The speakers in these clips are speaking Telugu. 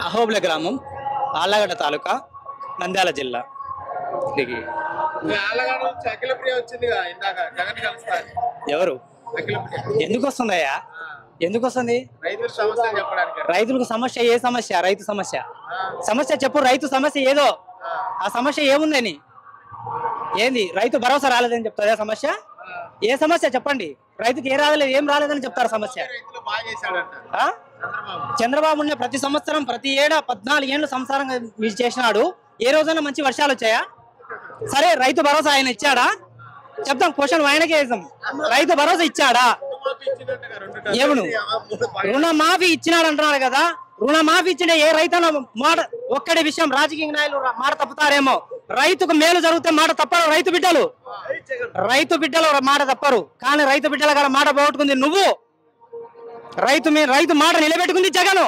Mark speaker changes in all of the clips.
Speaker 1: అహోబుల గ్రామం, ఆళ్లగడ్డ తాలూకా, నంద్యాల జిల్లా. ఎవరు ఎందుకు వస్తుందయ్యా? ఎందుకు వస్తుంది? రైతులకు సమస్య. ఏ సమస్య? రైతు సమస్య. సమస్య చెప్పు. రైతు సమస్య ఏదో, ఆ సమస్య ఏముందని? ఏంది? రైతు భరోసా రాలేదని చెప్తారా సమస్య? ఏ సమస్య చెప్పండి. రైతుకి ఏ రాలేదు, ఏం రాలేదని చెప్తారు సమస్య. చంద్రబాబు ఉన్న ప్రతి సంవత్సరం, ప్రతి ఏడా 14 ఏళ్ళు సంసారంగా చేసినాడు. ఏ రోజైనా మంచి వర్షాలు వచ్చాయా? సరే, రైతు భరోసా ఆయన ఇచ్చాడా? చెప్తాం, క్వశ్చన్ ఆయనకే వేసాం. రైతు భరోసా ఇచ్చాడా? ఏమను రుణమాఫీ ఇచ్చినాడు అంటున్నాడు కదా. రుణమాఫీ ఇచ్చిన ఏ రైతు మాట, ఒక్కడి విషయం రాజకీయ నాయకులు మాట తప్పుతారేమో. రైతుకు మేలు జరిగితే మాట తప్పరు రైతు బిడ్డలు. రైతు బిడ్డలు మాట తప్పరు, కానీ రైతు బిడ్డల కాడ మాట పోగొట్టుకుంది నువ్వు. రైతు మాట నిలబెట్టుకుంది జగన్.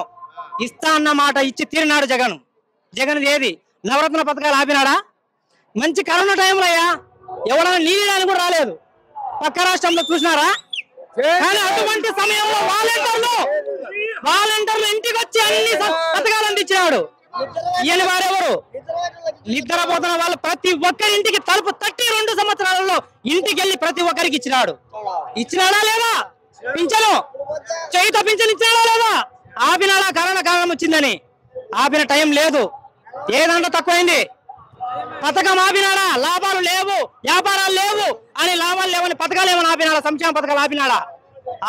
Speaker 1: ఇస్తా అన్న మాట ఇచ్చి తీరినాడు జగన్. జగన్ ఏది? నవరత్న పథకాలు ఆపినాడా? మంచి కరోనా టైంలో అయ్యా ఎవరైనా నీళ్ళని కూడా రాలేదు. పక్క రాష్ట్రంలో చూసినారా? కానీ అటువంటి సమయంలో వాలంటీర్లు ఇంటికి వచ్చి అన్ని పథకాలు అందించినాడు. ఈయన వారెవరు? నిద్రపోతున్న వాళ్ళు ప్రతి ఒక్కరి ఇంటికి తలుపు తట్టి 2 సంవత్సరాలలో ఇంటికి వెళ్ళి ప్రతి ఒక్కరికి ఇచ్చినాడు. ఇచ్చినాడా లేదా? పింఛను చేయితో పింఛను ఇచ్చినాడా లేదా? ఆపినాడా? కరోనా కాలం వచ్చిందని ఆపిన టైం లేదు. ఏదంటే తక్కువైంది. పథకం ఆపినాడా? లాభాలు లేవు, వ్యాపారాలు లేవు అని, లాభాలు లేవని పథకాలు ఏమైనా ఆపినాడా? సంక్షేమ పథకాలు ఆపినాడా?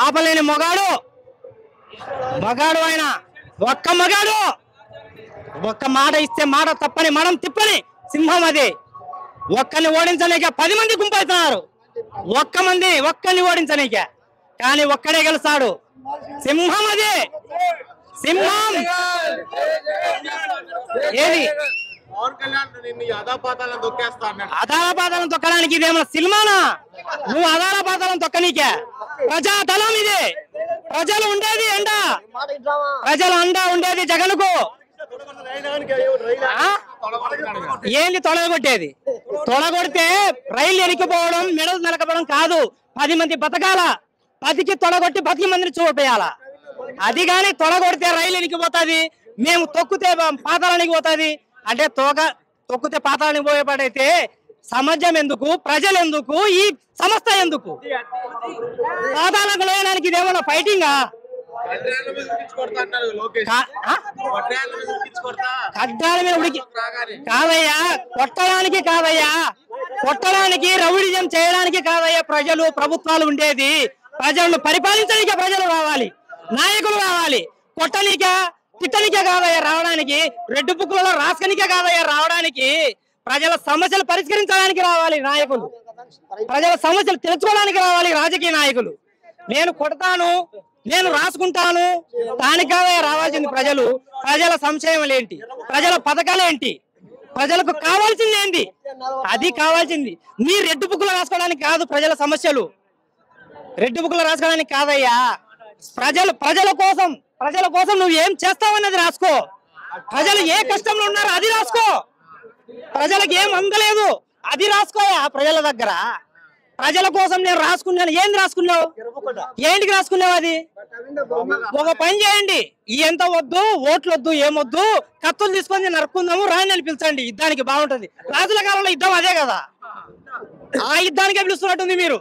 Speaker 1: ఆపలేని మగాడు ఆయన. ఒక్క మాట ఇస్తే మాట తప్పని, మనం తిప్పని సింహం అది. ఒక్కరిని ఓడించలేక 10 మంది గుంపవుతున్నారు. ఒక్కరిని ఓడించలేక, కానీ ఒక్కడే గెలుస్తాడు. సింహం అది, సింహం. ఏది అధారపాతాలను తొక్కడానికి ఇదేమన్నా సినిమానా? నువ్వు అధారపాతాలను తొక్కనీకే. ప్రజాదళం ఇది. ప్రజలు ఉండేది ఎండ, ప్రజల అండ ఉండేది జగన్కు. ఏంది తొలగొట్టేది? తొలగొడితే రైలు ఎనికిపోవడం, మెడలు నలకపోవడం కాదు. 10 మంది బతకాల. 10కి తొలగొట్టి 10 మందిని చూపేయాల. అది కానీ తొలగొడితే రైలు ఎనికిపోతుంది, మేము తొక్కితే పాతాళానికి పోతుంది అంటే, తొక్కితే పాతాళానికి పోయేపాడైతే సమాజం ఎందుకు? ప్రజలు ఎందుకు? ఈ సంస్థ ఎందుకు? పాతాళానికి లోయడానికి ఇదేమన్నా ఫైటింగా? ఖడ్డాల మీద ఉడికి కాదయ్యా, కొట్టడానికి కాదయ్యా, కొట్టడానికి రౌడిజం చేయడానికి కాదయ్యా. ప్రజలు, ప్రభుత్వాలు ఉండేది ప్రజలను పరిపాలించడానికే. ప్రజలు రావాలి, నాయకులు రావాలి. కొట్టనికే, తిట్టనికే కాదయ్యా రావడానికి. రెడ్ బుక్లలో రాసుకనికే కాదయ్యా రావడానికి. ప్రజల సమస్యలు పరిష్కరించడానికి రావాలి నాయకులు. ప్రజల సమస్యలు తెలుసుకోవడానికి రావాలి రాజకీయ నాయకులు. నేను కొడతాను, నేను రాసుకుంటాను దానికి కాదయ్యా రావాల్సింది ప్రజలు. ప్రజల సంక్షేమం ఏంటి? ప్రజల పథకాలు ఏంటి? ప్రజలకు కావాల్సింది ఏంటి? అది కావాల్సింది. మీ రెడ్ బుక్లో రాసుకోవడానికి కాదు ప్రజల సమస్యలు. రెడ్ బుక్లో రాసుకోవడానికి కాదయ్యా. ప్రజల కోసం నువ్వు ఏం చేస్తావన్నది రాసుకో. ప్రజలు ఏ కష్టంలో ఉన్నారో అది రాసుకో. ప్రజలకు ఏం అందలేదు అది రాసుకోయా. ప్రజల దగ్గర ప్రజల కోసం నేను రాసుకున్నాను. ఏంది రాసుకున్నావు? ఏంటికి రాసుకున్నావు? అది ఒక పని చేయండి. ఎంత వద్దు, ఓట్లు వద్దు, ఏమొద్దు, కత్తులు తీసుకొని నరుక్కుందాము, రాణి పిలిచండి. యుద్ధానికి బాగుంటుంది. రాజుల కాలంలో యుద్ధం అదే కదా. ఆ యుద్ధానికే పిలుస్తున్నట్టుంది మీరు.